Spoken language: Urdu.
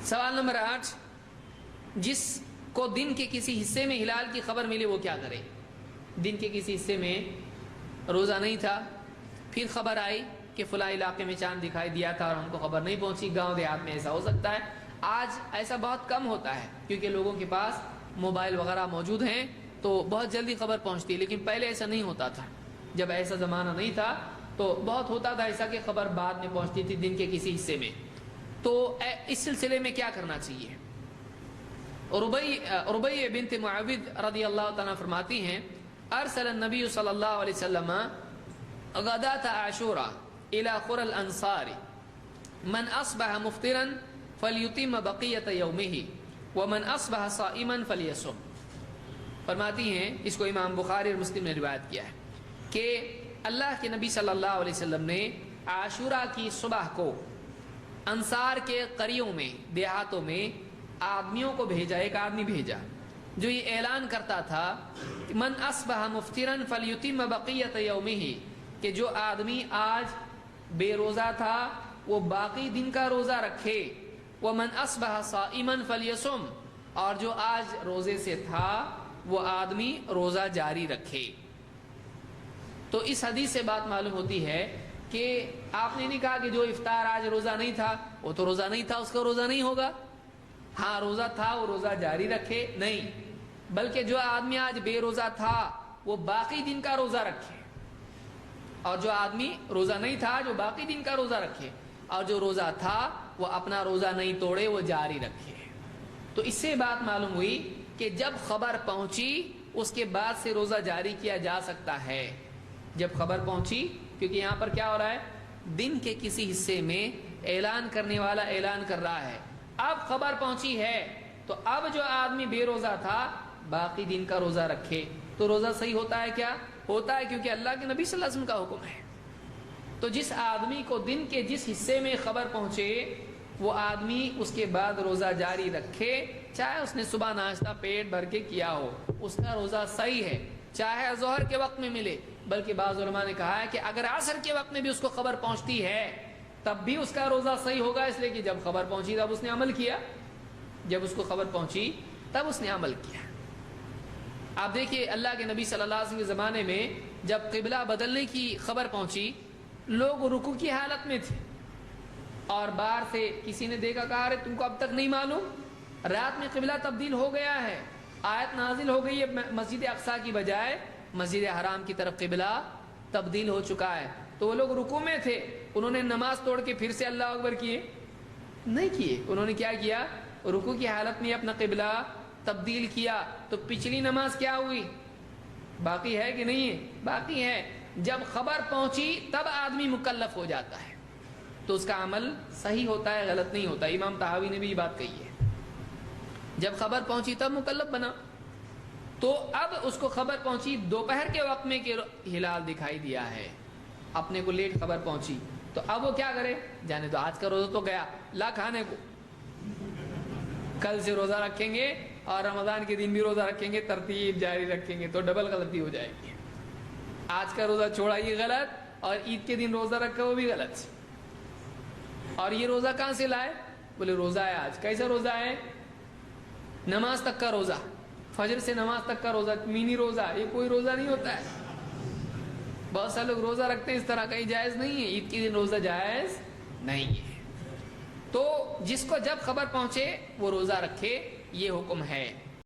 سوال نمبر 8، جس کو دن کے کسی حصے میں ہلال کی خبر ملی وہ کیا کرے؟ دن کے کسی حصے میں روزہ نہیں تھا، پھر خبر آئی کہ فلاں علاقے میں چاند دکھائی دیا تھا اور ہم کو خبر نہیں پہنچی۔ گاؤں دیہات میں ایسا ہو سکتا ہے، آج ایسا بہت کم ہوتا ہے کیونکہ لوگوں کے پاس موبائل وغیرہ موجود ہیں تو بہت جلدی خبر پہنچتی ہے، لیکن پہلے ایسا نہیں ہوتا تھا۔ جب ایسا زمانہ نہیں تھا تو بہت ہوتا تھا ایسا کہ خبر بعد میں پہنچتی تھی دن کے کسی حصے میں۔ تو اس سلسلے میں کیا کرنا چاہیے؟ ربیع بنت معوذ رضی اللہ تعالیٰ فرماتی ہیں ارسل النبی صلی اللہ علیہ وسلم غداة عاشوراء الى قرى الانصار من اصبح مفطرا فلیتم بقیۃ یومہ ومن اصبح صائما فلیصم۔ فرماتی ہیں، اس کو امام بخاری اور مسلم نے روایت کیا ہے کہ اللہ کے نبی صلی اللہ علیہ وسلم نے عاشوراء کی صبح کو انصار کے قریوں میں، دیہاتوں میں آدمیوں کو بھیجا، ایک آدمی بھیجا جو یہ اعلان کرتا تھا من اصبح مفطرا فلیتم بقیۃ یومہ، کہ جو آدمی آج بے روزہ تھا وہ باقی دن کا روزہ رکھے، ومن اصبح صائما فلیصم، اور جو آج روزے سے تھا وہ آدمی روزہ جاری رکھے۔ تو اس حدیث سے بات معلوم ہوتی ہے کہ آپ نے نہیں کہا کہ جو افطار آج روزہ نہیں تھا وہ تو روزہ نہیں تھا، اس کا روزہ نہیں ہوگا، ہاں روزہ تھا وہ روزہ جاری رکھے، نہیں، بلکہ جو آدمی آج بے روزہ تھا وہ باقی دن کا روزہ رکھے، اور جو آدمی روزہ نہیں تھا جو باقی دن کا روزہ رکھے، اور جو روزہ تھا وہ اپنا روزہ نہیں توڑے، وہ جاری رکھے۔ تو اس سے بات معلوم ہوئی کہ جب خبر پہنچی اس کے بعد سے روزہ جاری کیا جا سکتا ہے۔ جب خبر پہنچی، کیونکہ یہاں پر کیا ہو رہا ہے، دن کے کسی حصے میں اعلان کرنے والا اعلان کر رہا ہے، اب خبر پہنچی ہے تو اب جو آدمی بے روزہ تھا باقی دن کا روزہ رکھے، تو روزہ صحیح ہوتا ہے کیا؟ ہوتا ہے، کیونکہ اللہ کے نبی صلی اللہ علیہ وسلم کا حکم ہے۔ تو جس آدمی کو دن کے جس حصے میں خبر پہنچے وہ آدمی اس کے بعد روزہ جاری رکھے، چاہے اس نے صبح ناشتہ پیٹ بھر کے کیا ہو، اس کا روزہ صحیح ہے، چاہے ظہر کے وقت میں ملے، بلکہ بعض علماء نے کہا ہے کہ اگر عصر کے وقت میں بھی اس کو خبر پہنچتی ہے تب بھی اس کا روزہ صحیح ہوگا، اس لیے کہ جب خبر پہنچی تب اس نے عمل کیا، جب اس کو خبر پہنچی تب اس نے عمل کیا۔ آپ دیکھیے اللہ کے نبی صلی اللہ علیہ وسلم کے زمانے میں جب قبلہ بدلنے کی خبر پہنچی لوگ رکوع کی حالت میں تھے، اور باہر سے کسی نے دیکھا، کہا ارے تم کو اب تک نہیں معلوم رات میں قبلہ تبدیل ہو گیا ہے، آیت نازل ہو گئی ہے، مسجد اقصیٰ کی بجائے مسجد حرام کی طرف قبلہ تبدیل ہو چکا ہے۔ تو وہ لوگ رکوع میں تھے، انہوں نے نماز توڑ کے پھر سے اللہ اکبر کیے نہیں کیے، انہوں نے کیا کیا، رکوع کی حالت میں اپنا قبلہ تبدیل کیا۔ تو پچھلی نماز کیا ہوئی؟ باقی ہے کہ نہیں ہے؟ باقی ہے۔ جب خبر پہنچی تب آدمی مکلف ہو جاتا ہے تو اس کا عمل صحیح ہوتا ہے، غلط نہیں ہوتا۔ امام طحاوی نے بھی یہ بات کہی ہے، جب خبر پہنچی تب مکلف بنا۔ تو اب اس کو خبر پہنچی دوپہر کے وقت میں کہ ہلال دکھائی دیا ہے، اپنے کو لیٹ خبر پہنچی، تو اب وہ کیا کرے؟ جانے تو آج کا روزہ تو گیا، لا کھانے کو، کل سے روزہ رکھیں گے اور رمضان کے دن بھی روزہ رکھیں گے، ترتیب جاری رکھیں گے تو ڈبل غلطی ہو جائے گی۔ آج کا روزہ چھوڑا یہ غلط، اور عید کے دن روزہ رکھا وہ بھی غلط۔ اور یہ روزہ کہاں سے لائے؟ بولے روزہ ہے آج۔ کیسا روزہ ہے؟ نماز تک کا روزہ، فجر سے نماز تک کا روزہ، مینی روزہ، یہ کوئی روزہ نہیں ہوتا ہے۔ بہت سارے لوگ روزہ رکھتے ہیں اس طرح کا، یہ جائز نہیں ہے، عید کے دن روزہ جائز نہیں ہے۔ تو جس کو جب خبر پہنچے وہ روزہ رکھے، یہ حکم ہے۔